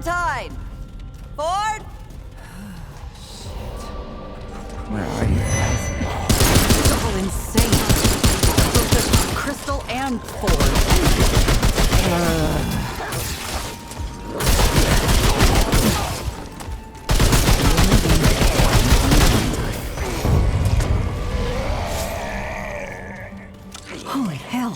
Valentine! Ford? Where are you guys? It's all insane. Both the Crystal and Ford. Holy hell.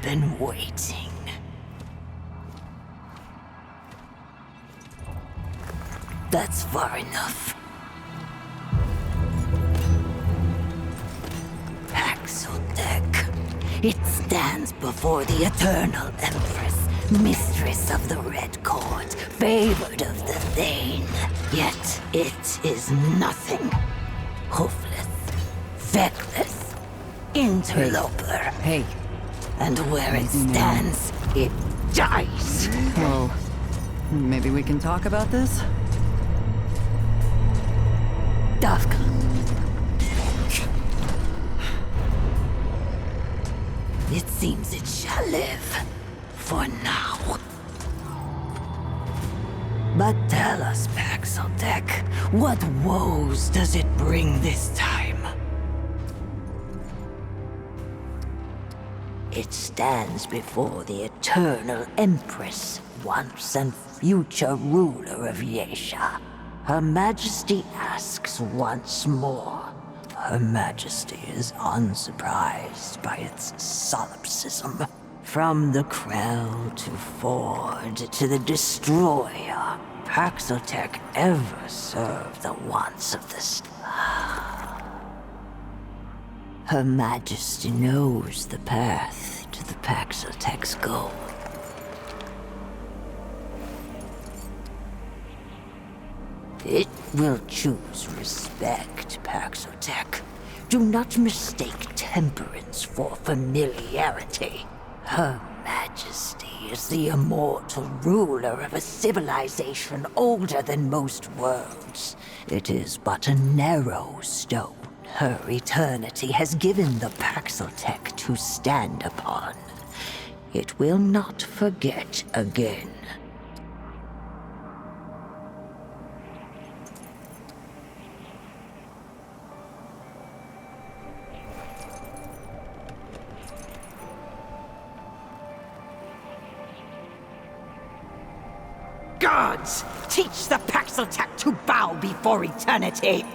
been waiting. That's far enough. Axeldeck. It stands before the Eternal Empress, mistress of the Red Court, favored of the Thane. Yet it is nothing. Hoofless, feckless, interloper. Hey. And where it stands, it dies. Well, maybe we can talk about this? Dusk. It seems it shall live. For now. But tell us, Axeldeck, what woes does it bring this time? It stands before the Eternal Empress, once and future ruler of Yesha. Her Majesty asks once more. Her Majesty is unsurprised by its solipsism. From the Krell to Ford to the Destroyer, Paxotech ever served the wants of the Her Majesty knows the path to the Paxotech's goal. It will choose respect, Paxotech. Do not mistake temperance for familiarity. Her Majesty is the immortal ruler of a civilization older than most worlds. It is but a narrow stone her eternity has given the Paxotech to stand upon. It will not forget again. Gods, teach the Paxotech to bow before eternity!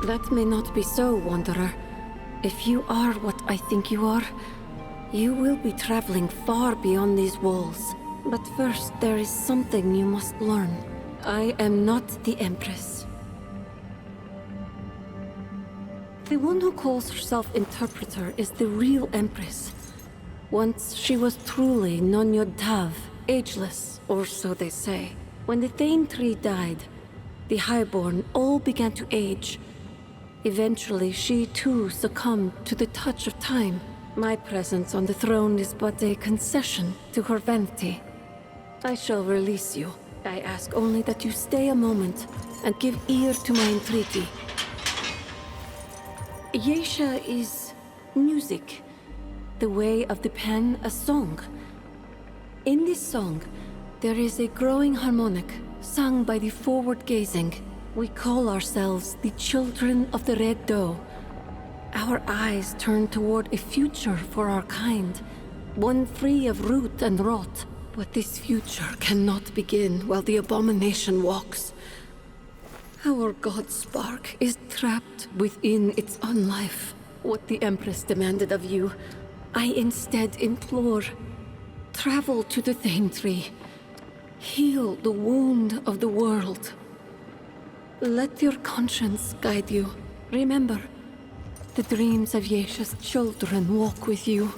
That may not be so, Wanderer. If you are what I think you are, you will be traveling far beyond these walls. But first, there is something you must learn. I am not the Empress. The one who calls herself Interpreter is the real Empress. Once she was truly non Yod Tav, ageless, or so they say. When the Thane tree died, the Highborn all began to age. Eventually, she too succumbed to the touch of time. My presence on the throne is but a concession to her vanity. I shall release you. I ask only that you stay a moment and give ear to my entreaty. Yeisha is music, the way of the pen a song. In this song, there is a growing harmonic, sung by the forward-gazing. We call ourselves the Children of the Red Doe. Our eyes turn toward a future for our kind, one free of root and rot. But this future cannot begin while the abomination walks. Our god spark is trapped within its own life. What the Empress demanded of you, I instead implore. Travel to the Thane Tree. Heal the wound of the world. Let your conscience guide you. Remember, the dreams of Yeisha's children walk with you.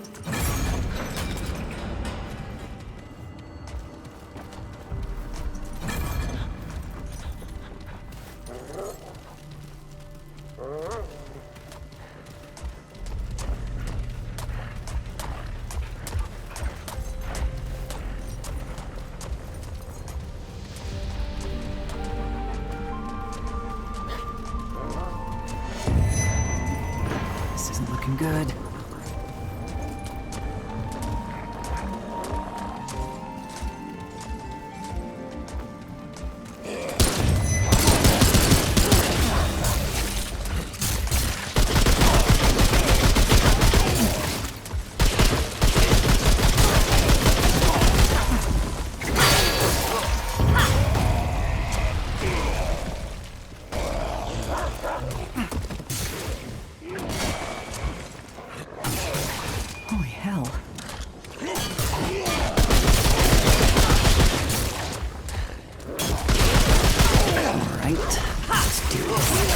This isn't looking good. Holy hell. All right, let's do this.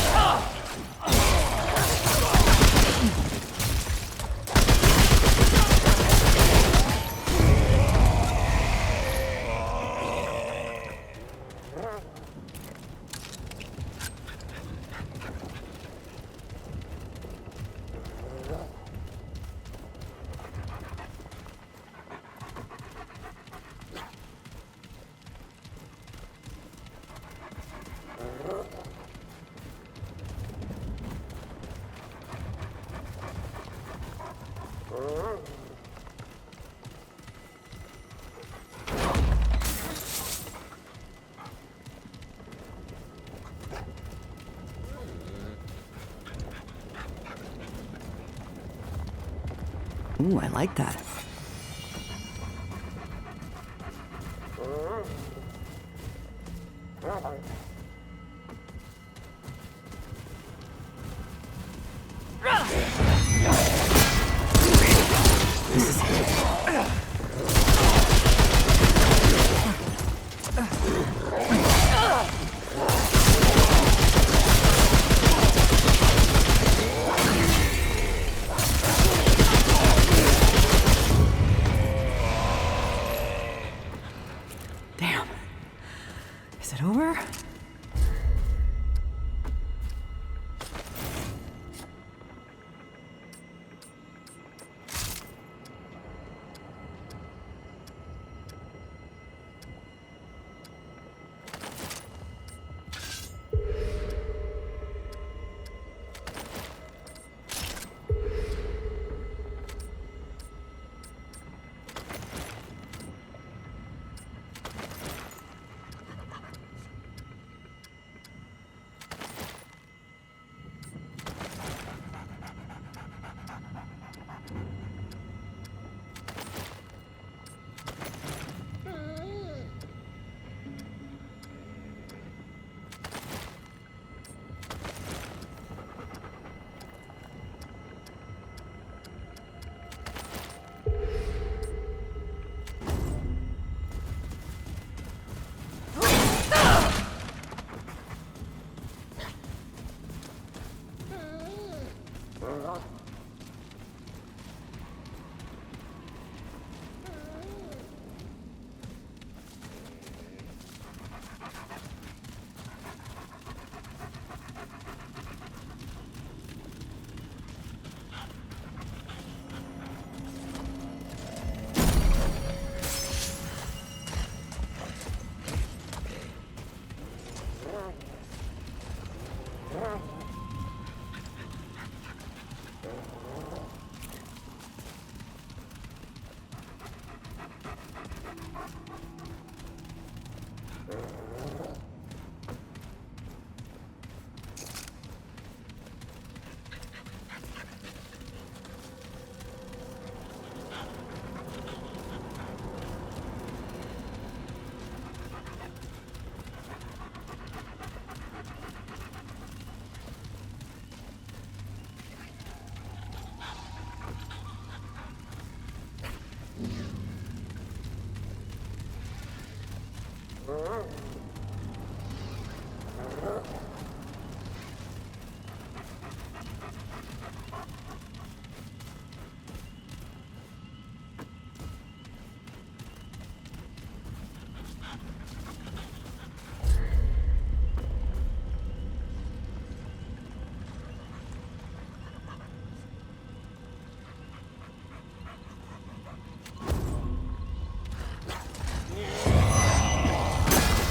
Ooh, I like that. This is it. Damn. Is it over?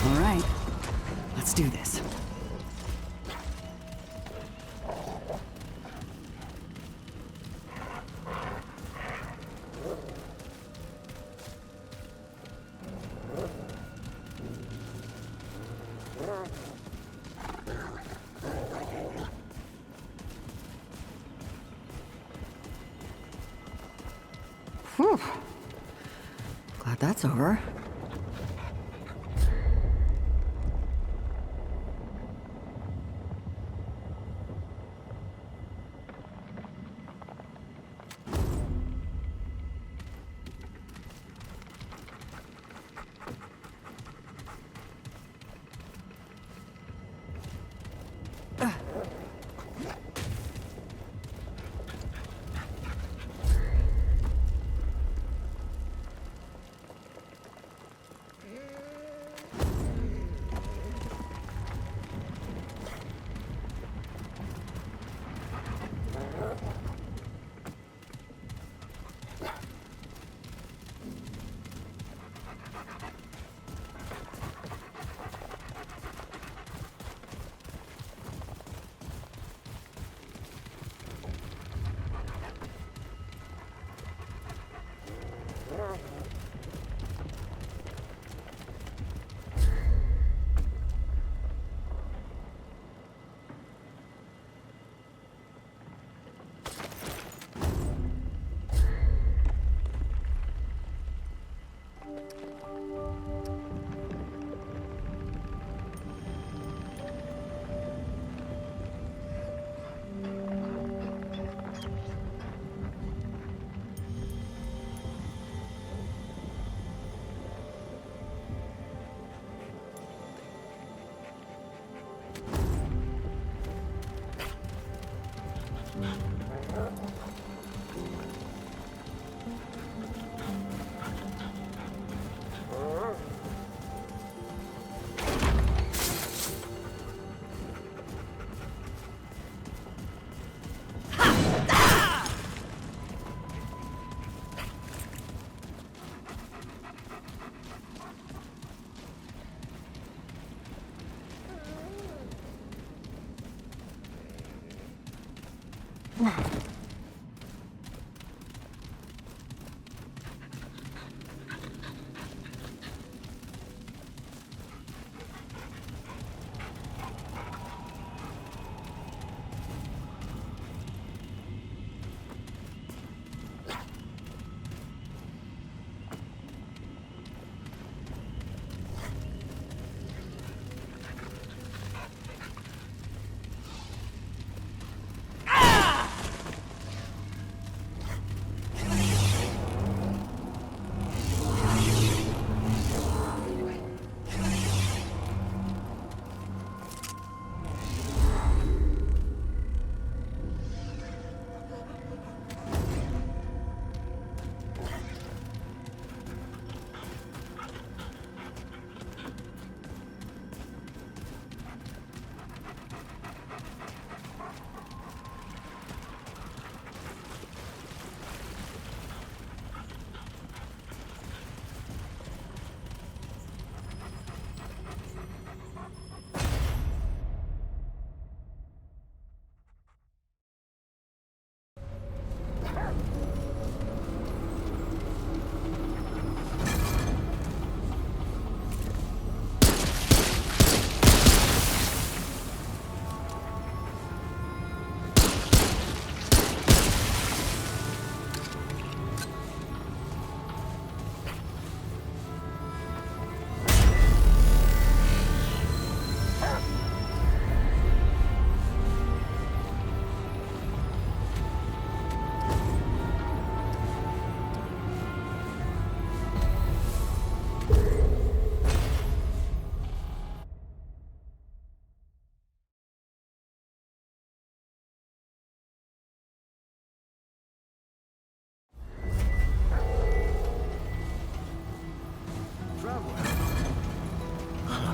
All right, let's do this. Whew. Glad that's over.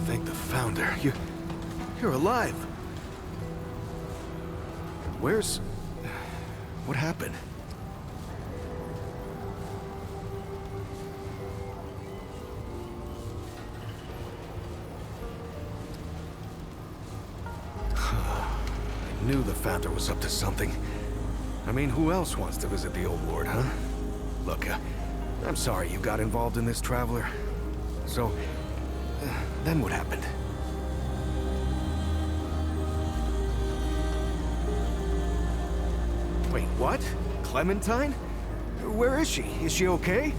thank the Founder. You're alive. Where's... What happened? I knew the Founder was up to something. I mean, who else wants to visit the Old Lord, huh? Look, I'm sorry you got involved in this, Traveler. So, then what happened? Wait, what? Clementine? Where is she? Is she okay?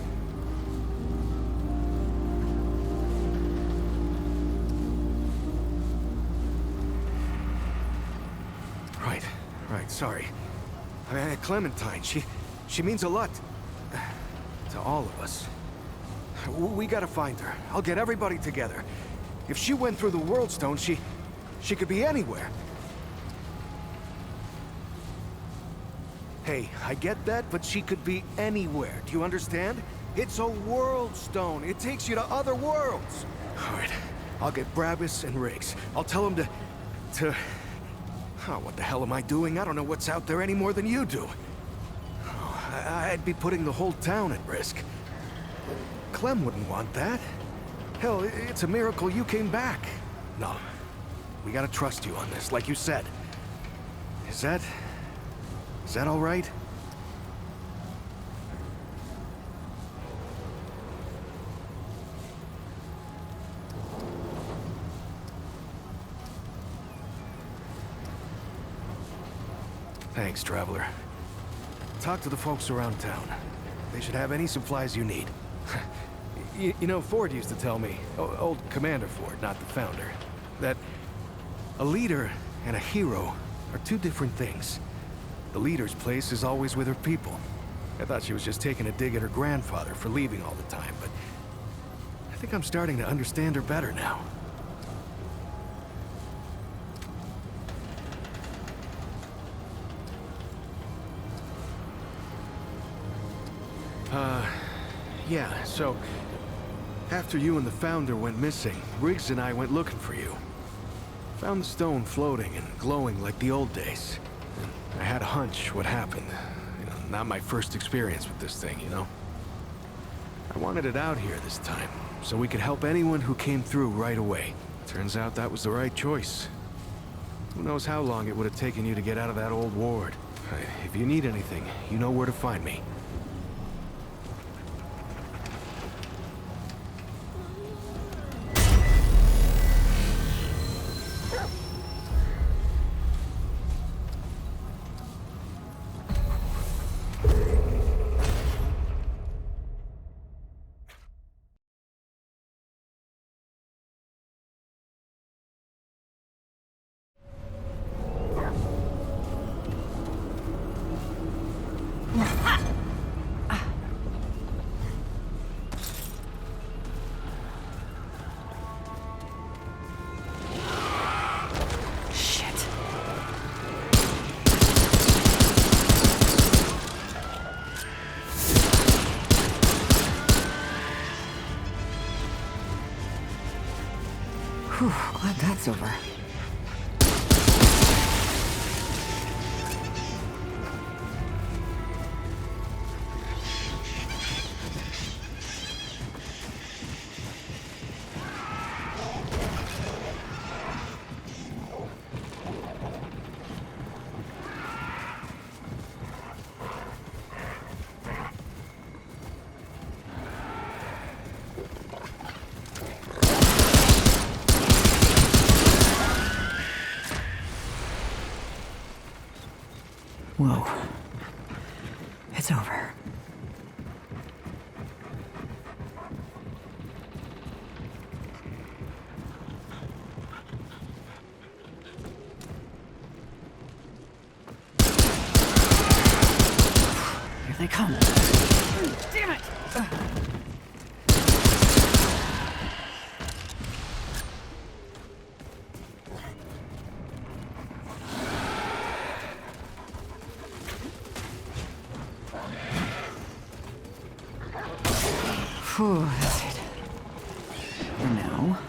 Right, sorry. Clementine, she means a lot to all of us. We gotta find her. I'll get everybody together. If she went through the World Stone, she could be anywhere. Hey, I get that, but she could be anywhere. Do you understand? It's a World Stone. It takes you to other worlds. All right, I'll get Brabus and Riggs. I'll tell them to... Oh, what the hell am I doing? I don't know what's out there any more than you do. Oh, I'd be putting the whole town at risk. Clem wouldn't want that. Hell, it's a miracle you came back. No, we gotta trust you on this, like you said. Is that all right? Thanks, Traveler. Talk to the folks around town. They should have any supplies you need. You know, Ford used to tell me, old Commander Ford, not the Founder, that a leader and a hero are two different things. The leader's place is always with her people. I thought she was just taking a dig at her grandfather for leaving all the time, but I think I'm starting to understand her better now. Yeah, so after you and the Founder went missing, Riggs and I went looking for you. Found the stone floating and glowing like the old days. And I had a hunch what happened. You know, not my first experience with this thing, you know? I wanted it out here this time, so we could help anyone who came through right away. Turns out that was the right choice. Who knows how long it would have taken you to get out of that old ward. If you need anything, you know where to find me. Whew, glad that's over. Whoa. It's over. Here they come. Damn it! Phew, that's it. For now.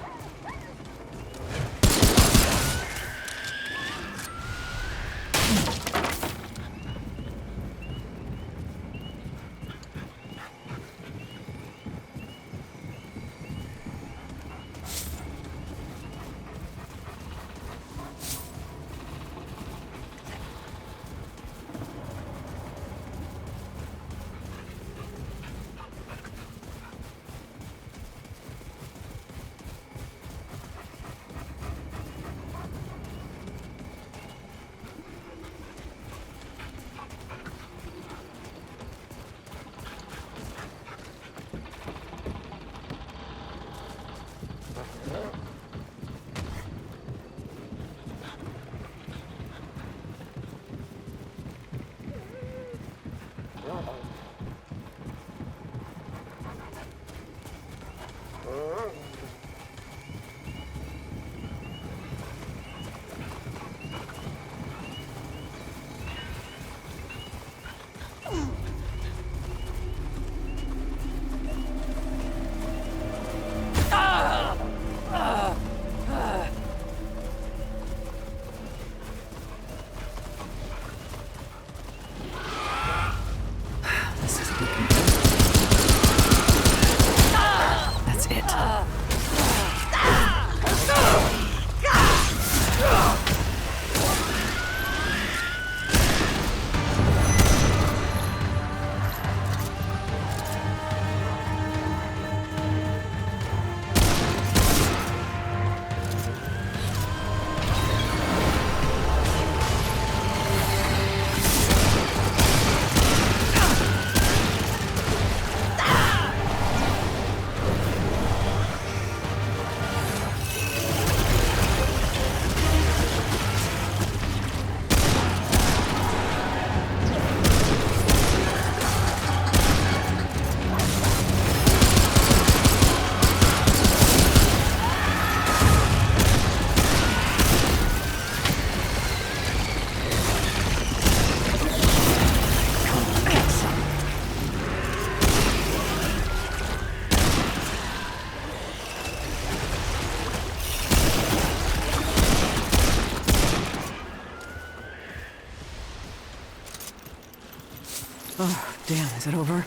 Is it over?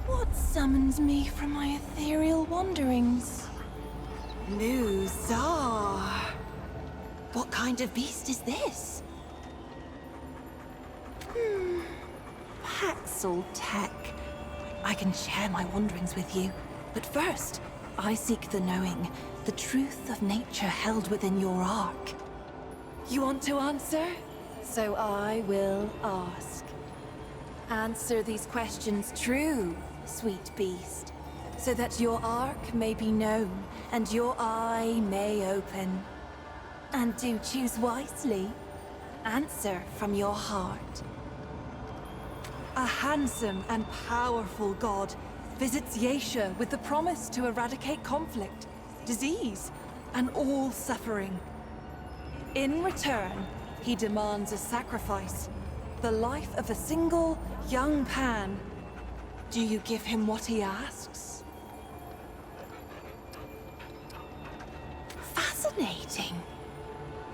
What summons me from my ethereal wanderings? Muzar. What kind of beast is this? Paxel Tech. I can share my wanderings with you. But first, I seek the knowing, the truth of nature held within your ark. You want to answer? So I will ask. Answer these questions true, sweet beast, so that your ark may be known and your eye may open. And do choose wisely. Answer from your heart. A handsome and powerful god visits Yesha with the promise to eradicate conflict, disease, and all suffering. In return, he demands a sacrifice, the life of a single young Pan. Do you give him what he asks? Fascinating.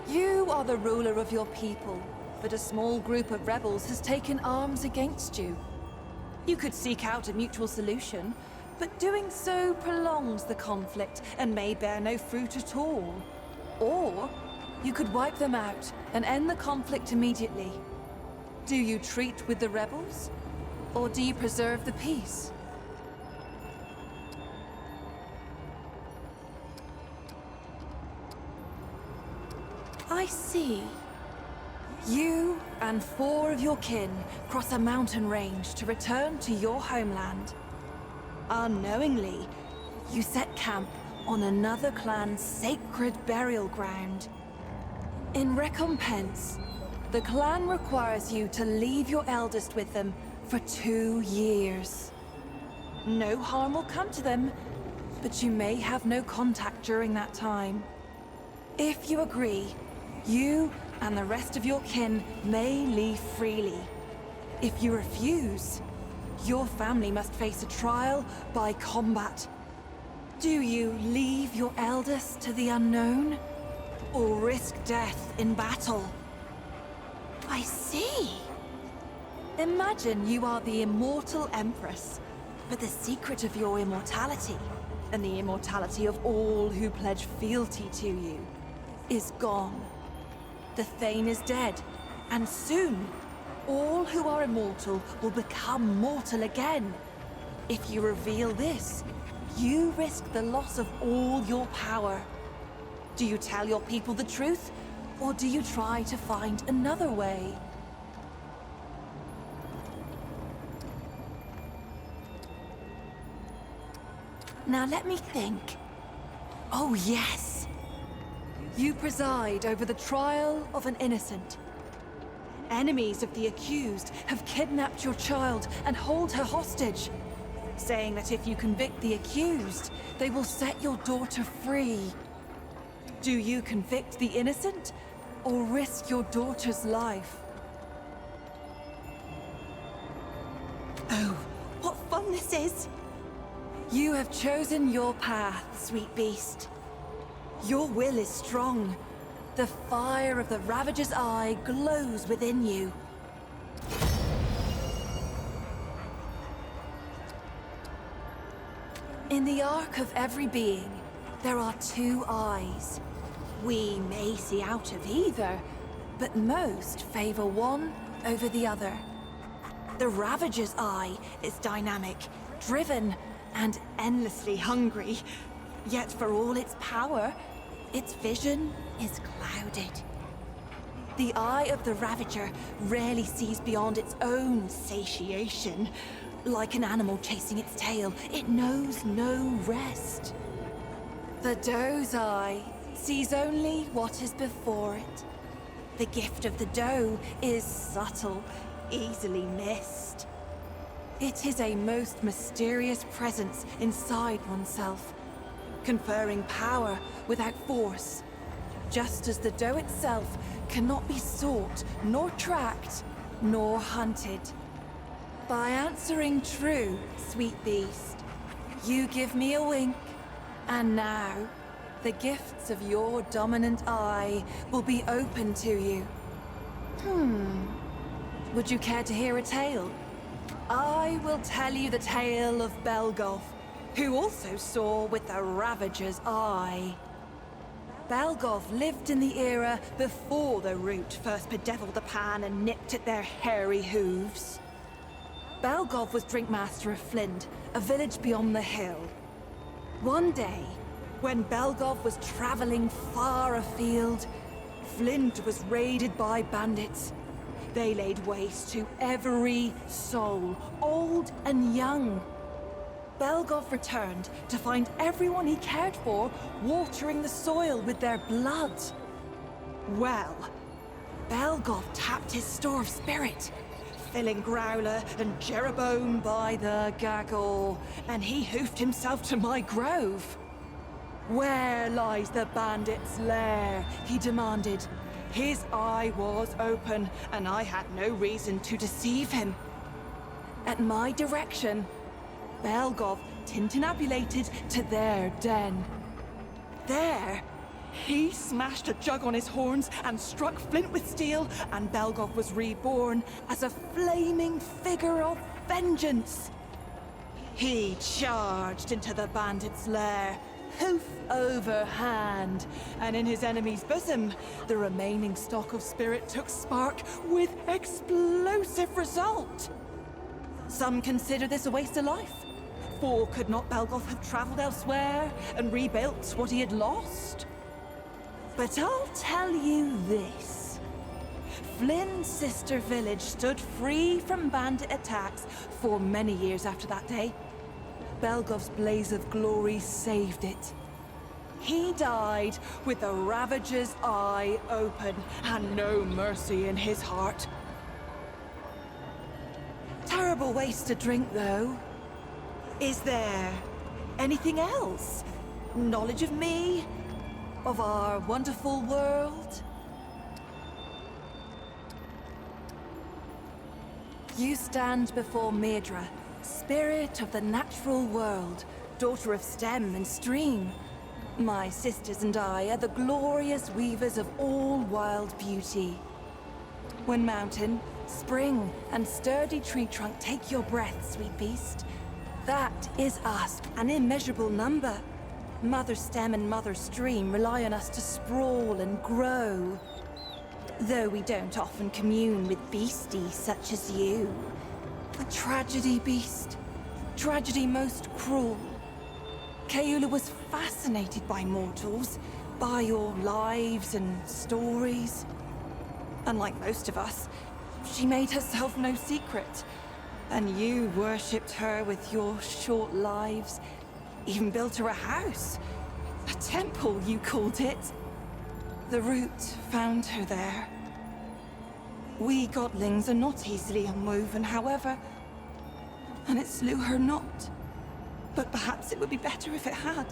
You are the ruler of your people, but a small group of rebels has taken arms against you. You could seek out a mutual solution, but doing so prolongs the conflict and may bear no fruit at all. Or you could wipe them out and end the conflict immediately. Do you treat with the rebels, or do you preserve the peace? I see. You and 4 of your kin cross a mountain range to return to your homeland. Unknowingly, you set camp on another clan's sacred burial ground. In recompense, the clan requires you to leave your eldest with them for 2 years. No harm will come to them, but you may have no contact during that time. If you agree, you and the rest of your kin may leave freely. If you refuse, your family must face a trial by combat. Do you leave your eldest to the unknown, or risk death in battle? I see. Imagine you are the immortal Empress, but the secret of your immortality, and the immortality of all who pledge fealty to you, is gone. The Thane is dead, and soon, all who are immortal will become mortal again. If you reveal this, you risk the loss of all your power. Do you tell your people the truth, or do you try to find another way? Now let me think. Oh, yes. You preside over the trial of an innocent. Enemies of the accused have kidnapped your child and hold her hostage, saying that if you convict the accused, they will set your daughter free. Do you convict the innocent, or risk your daughter's life? Oh, what fun this is! You have chosen your path, sweet beast. Your will is strong. The fire of the Ravager's eye glows within you. In the arc of every being, there are two eyes. We may see out of either, but most favor one over the other. The Ravager's eye is dynamic, driven, and endlessly hungry. Yet for all its power, its vision is clouded. The eye of the Ravager rarely sees beyond its own satiation. Like an animal chasing its tail, it knows no rest. The doe's eye sees only what is before it. The gift of the doe is subtle, easily missed. It is a most mysterious presence inside oneself, conferring power without force, just as the doe itself cannot be sought, nor tracked, nor hunted. By answering true, sweet beast, you give me a wink, and now the gifts of your dominant eye will be open to you. Would you care to hear a tale? I will tell you the tale of Belgov, who also saw with the Ravager's eye. Belgov lived in the era before the Root first bedeviled the pan and nipped at their hairy hooves. Belgov was Drinkmaster of Flint, a village beyond the hill. One day, when Belgov was traveling far afield, Flint was raided by bandits. They laid waste to every soul, old and young. Belgov returned to find everyone he cared for watering the soil with their blood. Well, Belgov tapped his store of spirit, filling Growler and Jeroboam by the gaggle, and he hoofed himself to my grove. Where lies the bandit's lair? He demanded. His eye was open, and I had no reason to deceive him. At my direction, Belgov tintinabulated to their den. There, he smashed a jug on his horns and struck Flint with steel, and Belgov was reborn as a flaming figure of vengeance. He charged into the bandit's lair, hoof over hand, and in his enemy's bosom, the remaining stock of spirit took spark with explosive result. Some consider this a waste of life, for could not Belgov have traveled elsewhere and rebuilt what he had lost? But I'll tell you this. Flynn's sister village stood free from bandit attacks for many years after that day. Belgov's blaze of glory saved it. He died with the Ravager's eye open and no mercy in his heart. Terrible waste to drink, though. Is there anything else? Knowledge of me? Of our wonderful world? You stand before Maedra, spirit of the natural world, daughter of stem and stream. My sisters and I are the glorious weavers of all wild beauty. When mountain, spring, and sturdy tree trunk take your breath, sweet beast, that is us, an immeasurable number. Mother stem and mother stream rely on us to sprawl and grow. Though we don't often commune with beasties such as you. A tragedy, beast. Tragedy most cruel. Keula was fascinated by mortals, by your lives and stories. Unlike most of us, she made herself no secret. And you worshipped her with your short lives, even built her a house. A temple, you called it. The root found her there. We godlings are not easily unwoven, however, and it slew her not. But perhaps it would be better if it had.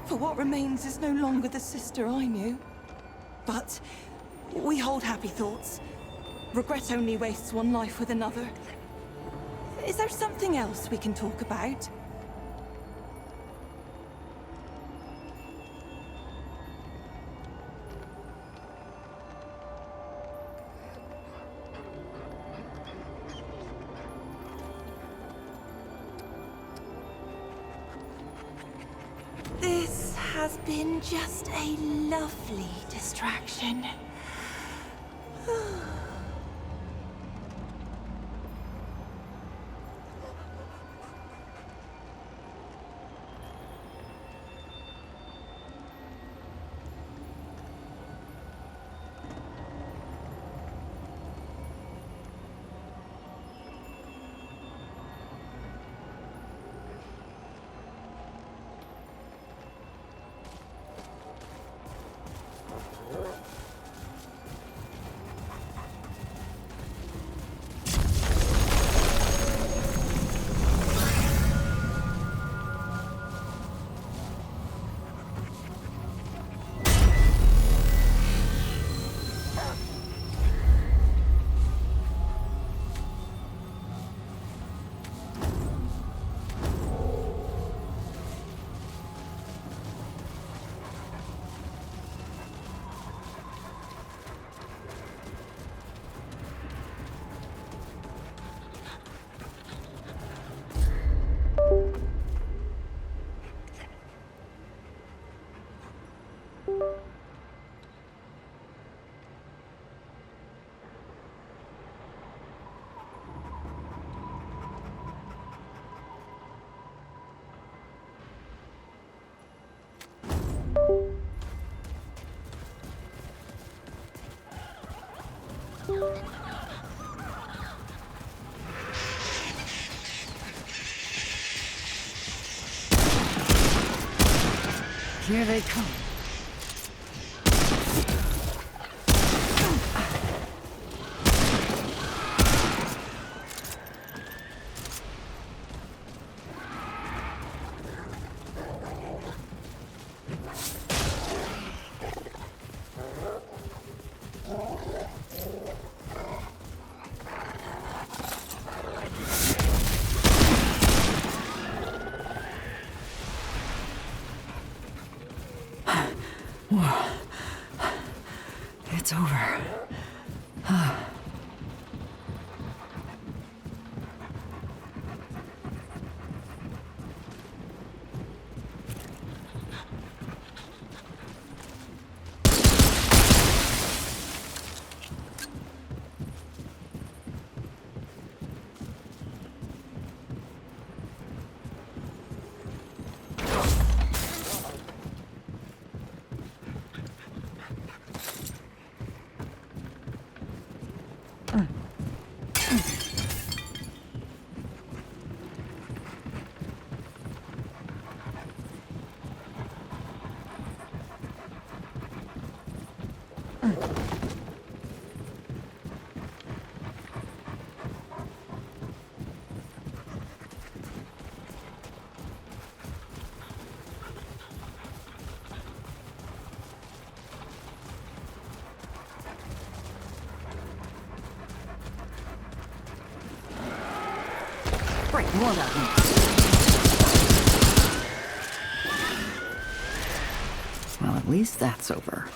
For what remains is no longer the sister I knew. But we hold happy thoughts. Regret only wastes one life with another. Is there something else we can talk about? This has been just a lovely distraction. Here they come. It's over. Great, more of that. Well, at least that's over.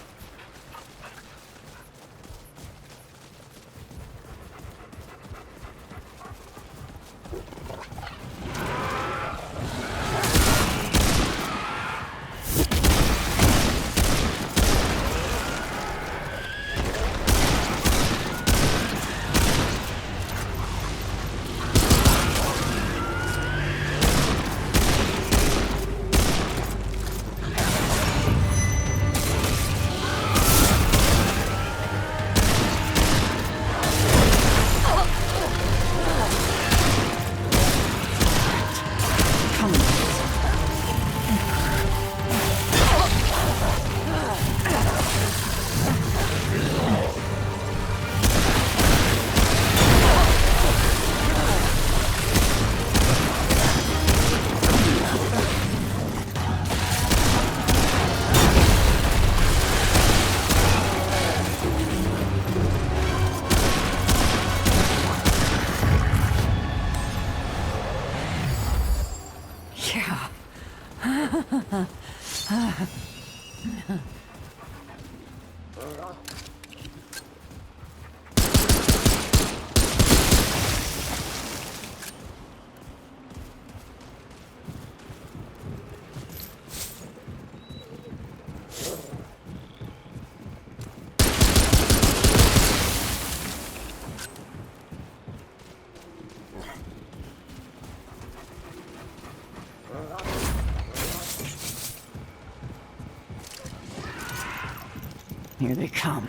Here they come.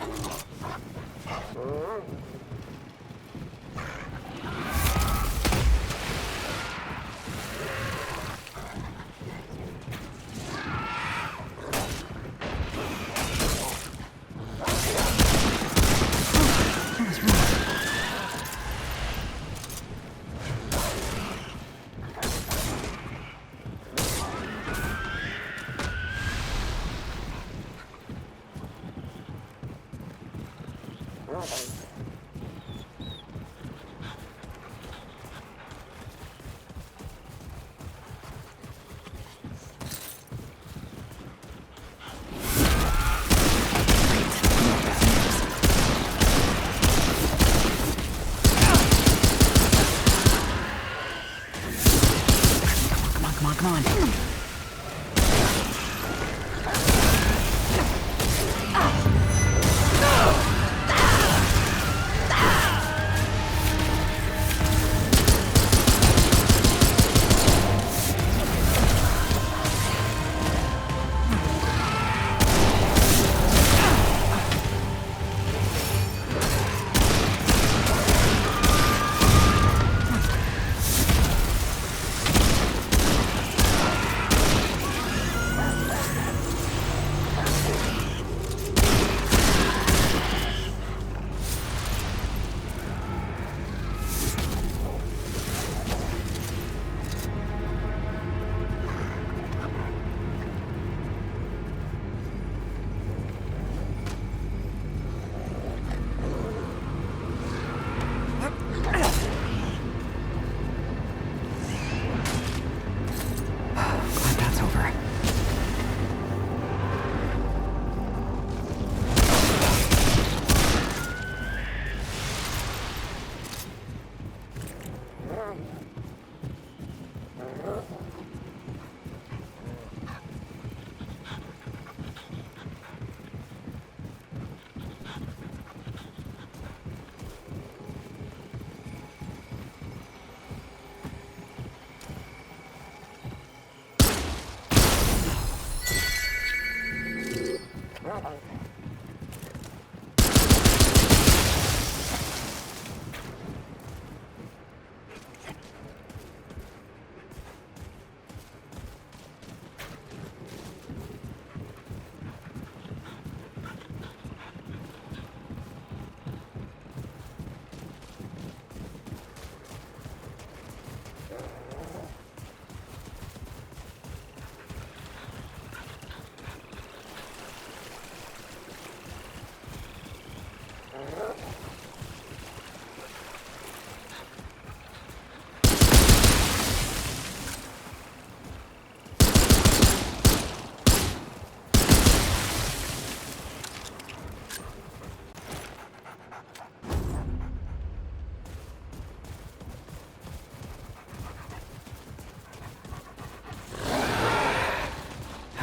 Come on.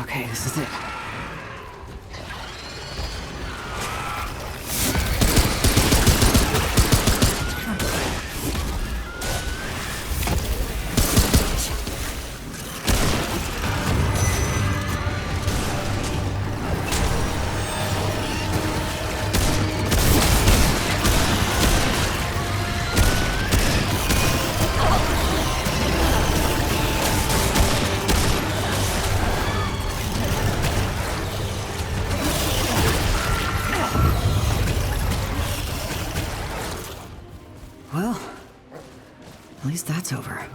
Okay, this is it. Well, at least that's over.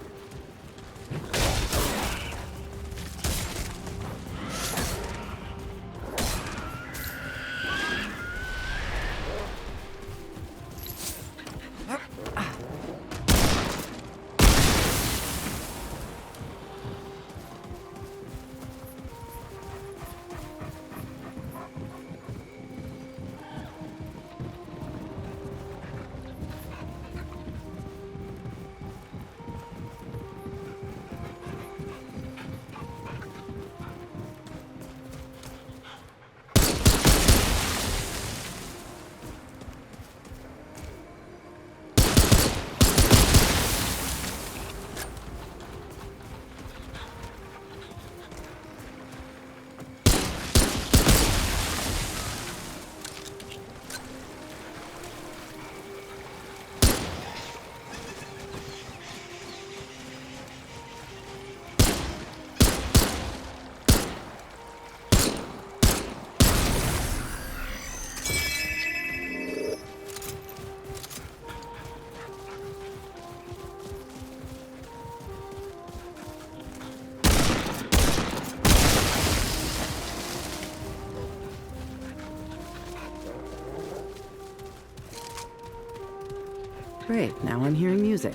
Great, now I'm hearing music.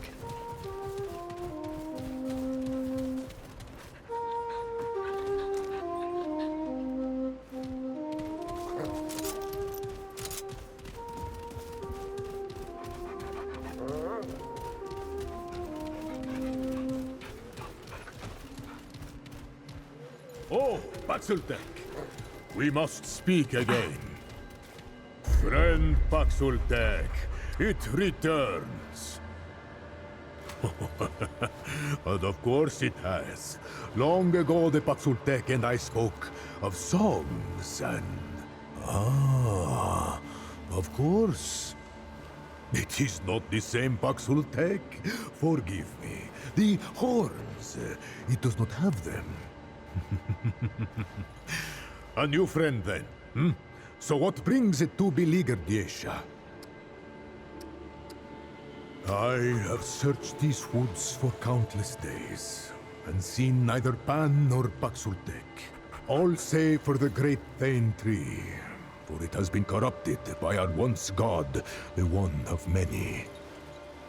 Oh, Paxultek, we must speak again. Friend Paxultek, it returns. And of course it has. Long ago the Paxultek and I spoke of songs and... Ah, of course. It is not the same Paxultek. Forgive me. The horns, it does not have them. A new friend then, hmm? So what brings it to beleaguered Yesha? I have searched these woods for countless days, and seen neither Pan nor Paxultek. All save for the great Thane tree, for it has been corrupted by our once god, the one of many.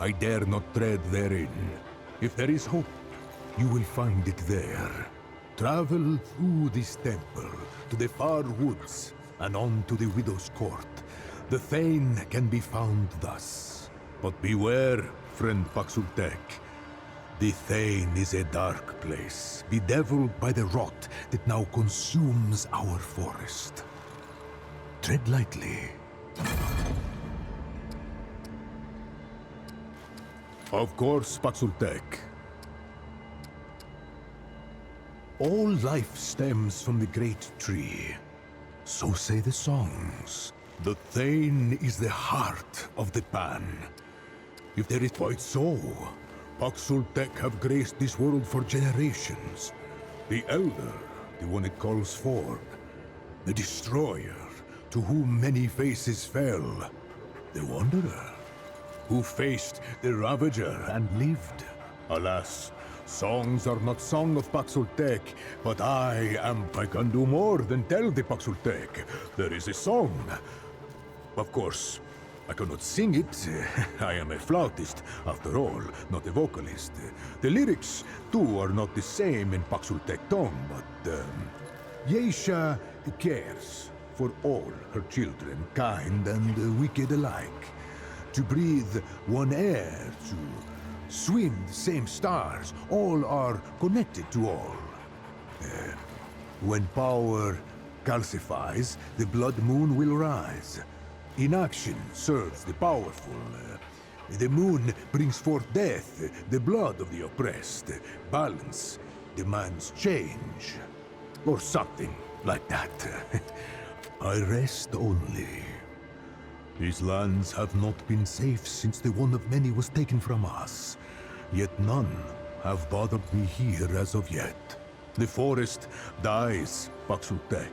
I dare not tread therein. If there is hope, you will find it there. Travel through this temple, to the far woods, and on to the Widow's Court. The Thane can be found thus. But beware, friend Paxultek. The Thane is a dark place, bedeviled by the rot that now consumes our forest. Tread lightly. Of course, Paxultek. All life stems from the great tree. So say the songs. The Thane is the heart of the Pan. If there is quite so, Paxultek have graced this world for generations. The Elder, the one it calls forth. The Destroyer, to whom many faces fell. The Wanderer, who faced the Ravager and lived. Alas, songs are not sung of Paxultek, but I can do more than tell the Paxultek. There is a song. Of course, I cannot sing it. I am a flautist, after all, not a vocalist. The lyrics, too, are not the same in Paxultek tongue, but Yesha cares for all her children, kind and wicked alike. To breathe one air, to swim the same stars, all are connected to all. When power calcifies, the blood moon will rise. Inaction serves the powerful. The moon brings forth death, the blood of the oppressed. Balance demands change. Or something like that. I rest only. These lands have not been safe since the one of many was taken from us. Yet none have bothered me here as of yet. The forest dies, Paxultek.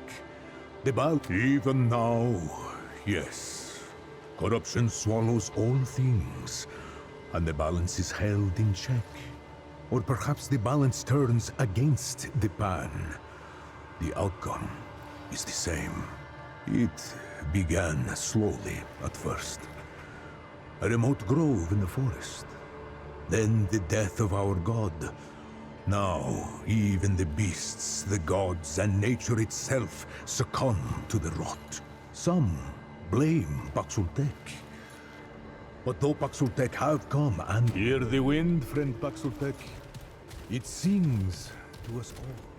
Even now, yes. Corruption swallows all things, and the balance is held in check. Or perhaps the balance turns against the Pan. The outcome is the same. It began slowly at first. A remote grove in the forest. Then the death of our god. Now, even the beasts, the gods, and nature itself succumb to the rot. Some blame Paxultek. But though Paxultek have come and hear the wind, friend Paxultek, it sings to us all.